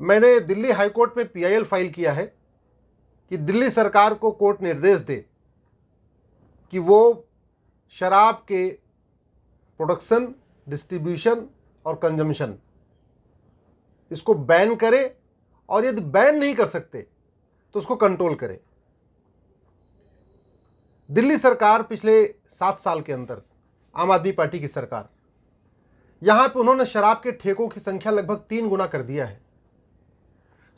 मैंने दिल्ली हाईकोर्ट में PIL file किया है कि दिल्ली सरकार को कोर्ट निर्देश दे कि वो शराब के प्रोडक्शन, डिस्ट्रीब्यूशन और कंजम्पशन इसको बैन करे, और यदि बैन नहीं कर सकते तो उसको कंट्रोल करे। दिल्ली सरकार पिछले 7 साल के अंदर, आम आदमी पार्टी की सरकार, यहां पे उन्होंने शराब के ठेकों की संख्या लगभग 3 गुना कर दिया है।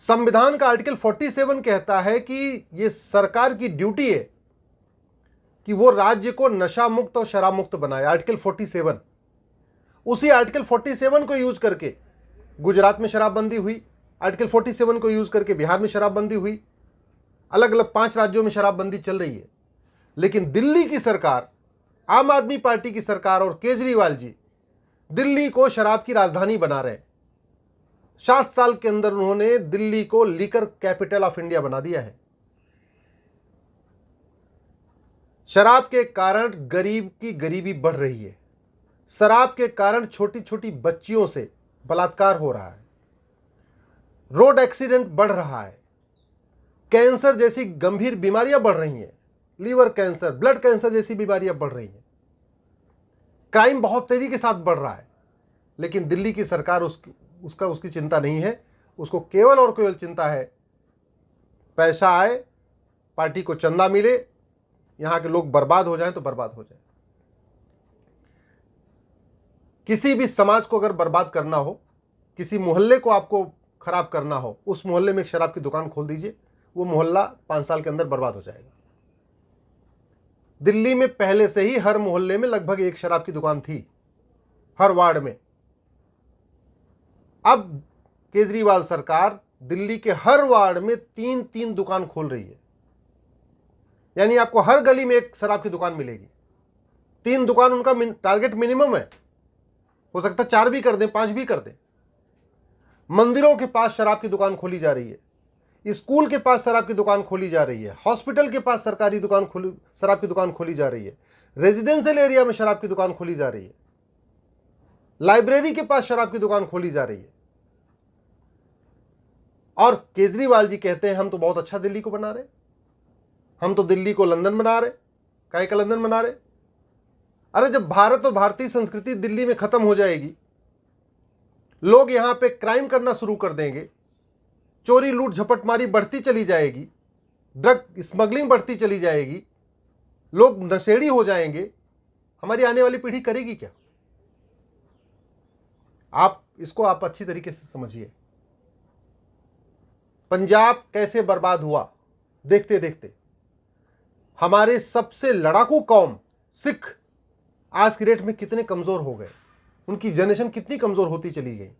संविधान का आर्टिकल 47 कहता है कि ये सरकार की ड्यूटी है कि वो राज्य को नशा मुक्त और शराब मुक्त बनाए। आर्टिकल 47, उसी आर्टिकल 47 को यूज करके गुजरात में शराबबंदी हुई, आर्टिकल 47 को यूज करके बिहार में शराबबंदी हुई, अलग अलग 5 राज्यों में शराबबंदी चल रही है। लेकिन दिल्ली की सरकार, आम आदमी पार्टी की सरकार और केजरीवाल जी दिल्ली को शराब की राजधानी बना रहे हैं। 7 साल के अंदर उन्होंने दिल्ली को लीकर कैपिटल ऑफ इंडिया बना दिया है। शराब के कारण गरीब की गरीबी बढ़ रही है। शराब के कारण छोटी छोटी बच्चियों से बलात्कार हो रहा है, रोड एक्सीडेंट बढ़ रहा है, कैंसर जैसी गंभीर बीमारियां बढ़ रही हैं, लीवर कैंसर, ब्लड कैंसर जैसी बीमारियां बढ़ रही हैं, क्राइम बहुत तेजी के साथ बढ़ रहा है। लेकिन दिल्ली की सरकार उसकी चिंता नहीं है। उसको केवल और केवल चिंता है पैसा आए, पार्टी को चंदा मिले, यहां के लोग बर्बाद हो जाएं तो बर्बाद हो जाएं। किसी भी समाज को अगर बर्बाद करना हो, किसी मोहल्ले को आपको खराब करना हो, उस मोहल्ले में एक शराब की दुकान खोल दीजिए, वो मोहल्ला 5 साल के अंदर बर्बाद हो जाएगा। दिल्ली में पहले से ही हर मोहल्ले में लगभग एक शराब की दुकान थी, हर वार्ड में। अब केजरीवाल सरकार दिल्ली के हर वार्ड में 3-3 दुकान खोल रही है, यानी आपको हर गली में एक शराब की दुकान मिलेगी। 3 दुकान उनका टारगेट मिनिमम है, हो सकता है 4 भी कर दें, 5 भी कर दें। मंदिरों के पास शराब की दुकान खोली जा रही है, स्कूल के पास शराब की दुकान खोली जा रही है, हॉस्पिटल के पास सरकारी शराब की दुकान खोली जा रही है, रेजिडेंशियल एरिया में शराब की दुकान खोली जा रही है, लाइब्रेरी के पास शराब की दुकान खोली जा रही है। और केजरीवाल जी कहते हैं हम तो बहुत अच्छा दिल्ली को बना रहे, हम तो दिल्ली को लंदन बना रहे। काहे का लंदन बना रहे? अरे जब भारत और भारतीय संस्कृति दिल्ली में खत्म हो जाएगी, लोग यहां पे क्राइम करना शुरू कर देंगे, चोरी लूट झपटमारी बढ़ती चली जाएगी, ड्रग स्मगलिंग बढ़ती चली जाएगी, लोग नशेड़ी हो जाएंगे, हमारी आने वाली पीढ़ी करेगी क्या? आप अच्छी तरीके से समझिए। पंजाब कैसे बर्बाद हुआ देखते देखते। हमारे सबसे लड़ाकू कौम सिख आज की डेट में कितने कमजोर हो गए, उनकी जनरेशन कितनी कमजोर होती चली गई।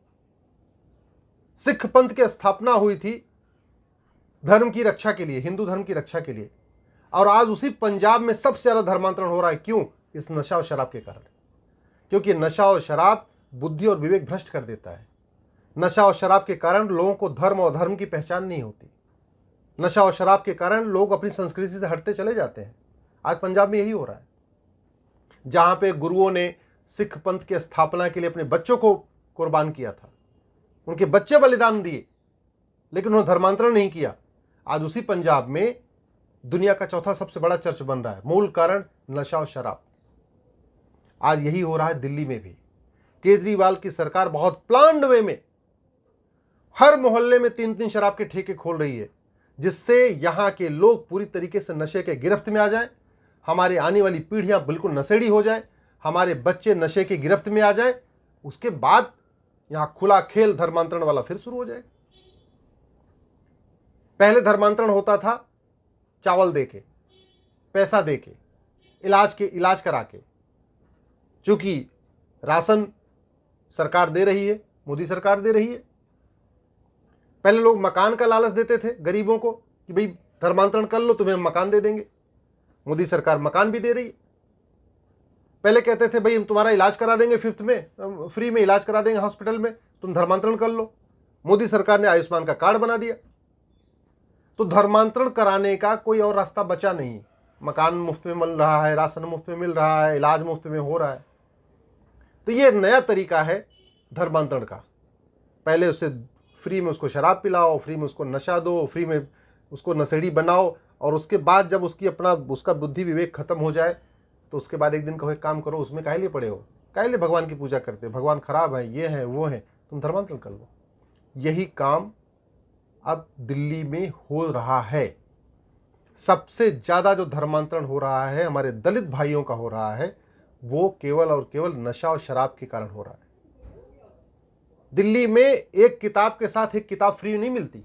सिख पंथ की स्थापना हुई थी धर्म की रक्षा के लिए, हिंदू धर्म की रक्षा के लिए, और आज उसी पंजाब में सबसे ज्यादा धर्मांतरण हो रहा है। क्यों? इस नशा और शराब के कारण। क्योंकि नशा और शराब बुद्धि और विवेक भ्रष्ट कर देता है। नशा और शराब के कारण लोगों को धर्म और धर्म की पहचान नहीं होती। नशा और शराब के कारण लोग अपनी संस्कृति से हटते चले जाते हैं। आज पंजाब में यही हो रहा है, जहां पे गुरुओं ने सिख पंथ की स्थापना के लिए अपने बच्चों को कुर्बान किया था, उनके बच्चे बलिदान दिए, लेकिन उन्होंने धर्मांतरण नहीं किया। आज उसी पंजाब में दुनिया का चौथा सबसे बड़ा चर्च बन रहा है। मूल कारण नशा और शराब। आज यही हो रहा है दिल्ली में भी। केजरीवाल की सरकार बहुत प्लान्ड वे में हर मोहल्ले में 3-3 शराब के ठेके खोल रही है, जिससे यहां के लोग पूरी तरीके से नशे के गिरफ्त में आ जाएं, हमारी आने वाली पीढ़ियां बिल्कुल नशेड़ी हो जाए, हमारे बच्चे नशे की गिरफ्त में आ जाए। उसके बाद यहां खुला खेल धर्मांतरण वाला फिर शुरू हो जाएगा। पहले धर्मांतरण होता था चावल देके, पैसा देके, इलाज करा के। चूंकि राशन सरकार दे रही है, मोदी सरकार दे रही है। पहले लोग मकान का लालच देते थे गरीबों को कि भाई धर्मांतरण कर लो, तुम्हें हम मकान दे देंगे। मोदी सरकार मकान भी दे रही है। पहले कहते थे भाई हम तुम्हारा इलाज करा देंगे, 5th में फ्री में इलाज करा देंगे हॉस्पिटल में, तुम धर्मांतरण कर लो। मोदी सरकार ने आयुष्मान का कार्ड बना दिया। तो धर्मांतरण कराने का कोई और रास्ता बचा नहीं। मकान मुफ्त में मिल रहा है, राशन मुफ्त में मिल रहा है, इलाज मुफ्त में हो रहा है। तो ये नया तरीका है धर्मांतरण का। पहले उसे फ्री में उसको शराब पिलाओ, फ्री में उसको नशा दो, फ्री में उसको नशेड़ी बनाओ, और उसके बाद जब उसका बुद्धि विवेक खत्म हो जाए तो उसके बाद एक दिन कहो एक काम करो, उसमें काहे लिए पड़े हो, काहे लिए भगवान की पूजा करते हो, भगवान खराब है, ये है वो है, तुम धर्मांतरण कर लो। यही काम अब दिल्ली में हो रहा है। सबसे ज्यादा जो धर्मांतरण हो रहा है हमारे दलित भाइयों का हो रहा है, वो केवल और केवल नशा और शराब के कारण हो रहा है। दिल्ली में एक किताब के साथ एक किताब फ्री नहीं मिलती,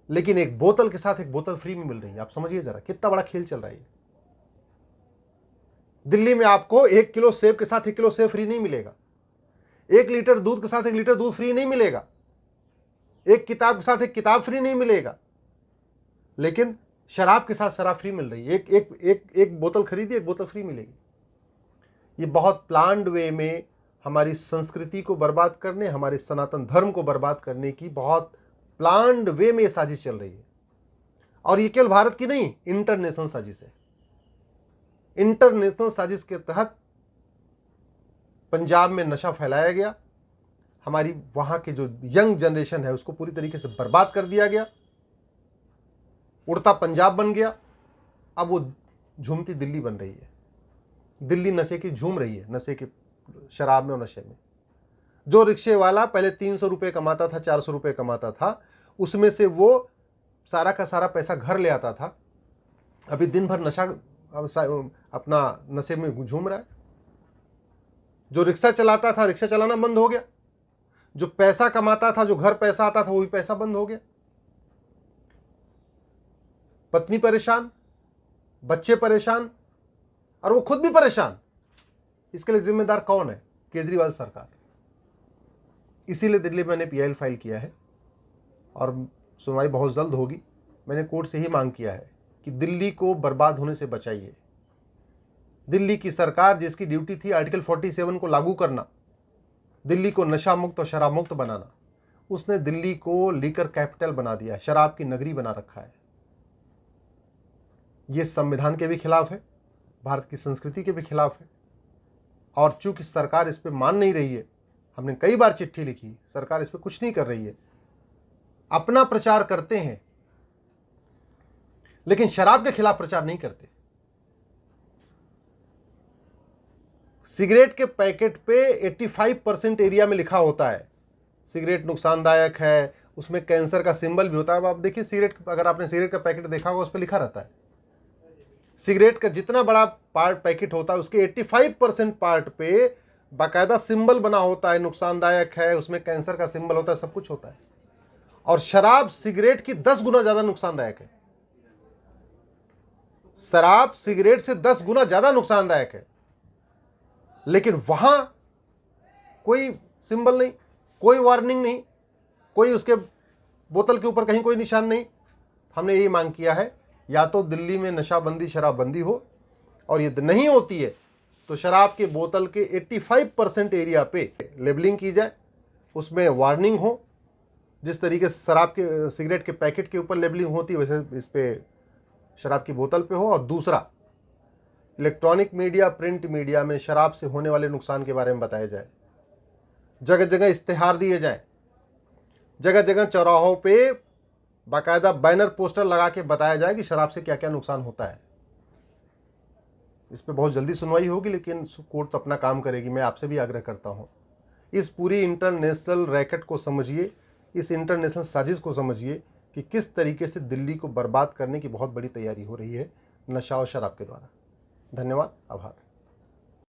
लेकिन एक बोतल के साथ एक बोतल फ्री में मिल रही है। आप समझिए जरा कितना बड़ा खेल चल रहा है। दिल्ली में आपको 1 किलो सेब के साथ 1 किलो सेब फ्री नहीं मिलेगा, 1 लीटर दूध के साथ 1 लीटर दूध फ्री नहीं मिलेगा, एक किताब के साथ एक किताब फ्री नहीं मिलेगा, लेकिन शराब के साथ शराब फ्री मिल रही है। एक बोतल खरीदी, एक बोतल फ्री मिलेगी। ये बहुत प्लान्ड वे में हमारी संस्कृति को बर्बाद करने, हमारे सनातन धर्म को बर्बाद करने की बहुत प्लान्ड वे में ये साजिश चल रही है। और ये केवल भारत की नहीं, इंटरनेशनल साजिश है। इंटरनेशनल साजिश के तहत पंजाब में नशा फैलाया गया, हमारी वहां की जो यंग जनरेशन है उसको पूरी तरीके से बर्बाद कर दिया गया, उड़ता पंजाब बन गया। अब वो झूमती दिल्ली बन रही है। दिल्ली नशे की झूम रही है, नशे के शराब में और नशे में। जो रिक्शे वाला पहले 300 रुपये कमाता था, 400 रुपये कमाता था, उसमें से वो सारा का सारा पैसा घर ले आता था, अभी दिन भर नशा अपना नशे में झूम रहा है। जो रिक्शा चलाता था, रिक्शा चलाना बंद हो गया। जो पैसा कमाता था, जो घर पैसा आता था, वो भी पैसा बंद हो गया। पत्नी परेशान, बच्चे परेशान, और वो खुद भी परेशान। इसके लिए जिम्मेदार कौन है? केजरीवाल सरकार। इसीलिए दिल्ली में मैंने पीआईएल फाइल किया है और सुनवाई बहुत जल्द होगी। मैंने कोर्ट से ही मांग किया है कि दिल्ली को बर्बाद होने से बचाइए। दिल्ली की सरकार, जिसकी ड्यूटी थी आर्टिकल 47 को लागू करना, दिल्ली को नशा मुक्त और शराब मुक्त बनाना, उसने दिल्ली को लीकर कैपिटल बना दिया है, शराब की नगरी बना रखा है। ये संविधान के भी खिलाफ है, भारत की संस्कृति के भी खिलाफ है। और चूंकि सरकार इस पे मान नहीं रही है, हमने कई बार चिट्ठी लिखी, सरकार इस पे कुछ नहीं कर रही है। अपना प्रचार करते हैं लेकिन शराब के खिलाफ प्रचार नहीं करते। सिगरेट के पैकेट पे 85% एरिया में लिखा होता है सिगरेट नुकसानदायक है, उसमें कैंसर का सिंबल भी होता है। अब आप देखिए सिगरेट, अगर आपने सिगरेट का पैकेट देखा होगा, उस पर लिखा रहता है सिगरेट का जितना बड़ा पार्ट पैकेट होता है उसके 85% पार्ट पे बाकायदा सिंबल बना होता है, नुकसानदायक है, उसमें कैंसर का सिंबल होता है, सब कुछ होता है। और शराब सिगरेट की 10 गुना ज्यादा नुकसानदायक है। शराब सिगरेट से 10 गुना ज्यादा नुकसानदायक है, लेकिन वहां कोई सिंबल नहीं, कोई वार्निंग नहीं, कोई उसके बोतल के ऊपर कहीं कोई निशान नहीं। हमने यही मांग किया है, या तो दिल्ली में नशाबंदी शराबबंदी हो, और ये नहीं होती है तो शराब के बोतल के 85% एरिया पे लेबलिंग की जाए, उसमें वार्निंग हो। जिस तरीके से शराब के सिगरेट के पैकेट के ऊपर लेबलिंग होती है, वैसे इस पे शराब की बोतल पे हो। और दूसरा, इलेक्ट्रॉनिक मीडिया, प्रिंट मीडिया में शराब से होने वाले नुकसान के बारे में बताया जाए, जगह जगह इश्तेहार दिए जाए, जगह जगह चौराहों पे बाकायदा बैनर पोस्टर लगा के बताया जाए कि शराब से क्या क्या नुकसान होता है। इस पे बहुत जल्दी सुनवाई होगी, लेकिन कोर्ट तो अपना काम करेगी। मैं आपसे भी आग्रह करता हूँ, इस पूरी इंटरनेशनल रैकेट को समझिए, इस इंटरनेशनल साजिश को समझिए कि किस तरीके से दिल्ली को बर्बाद करने की बहुत बड़ी तैयारी हो रही है नशा और शराब के द्वारा। धन्यवाद, आभार।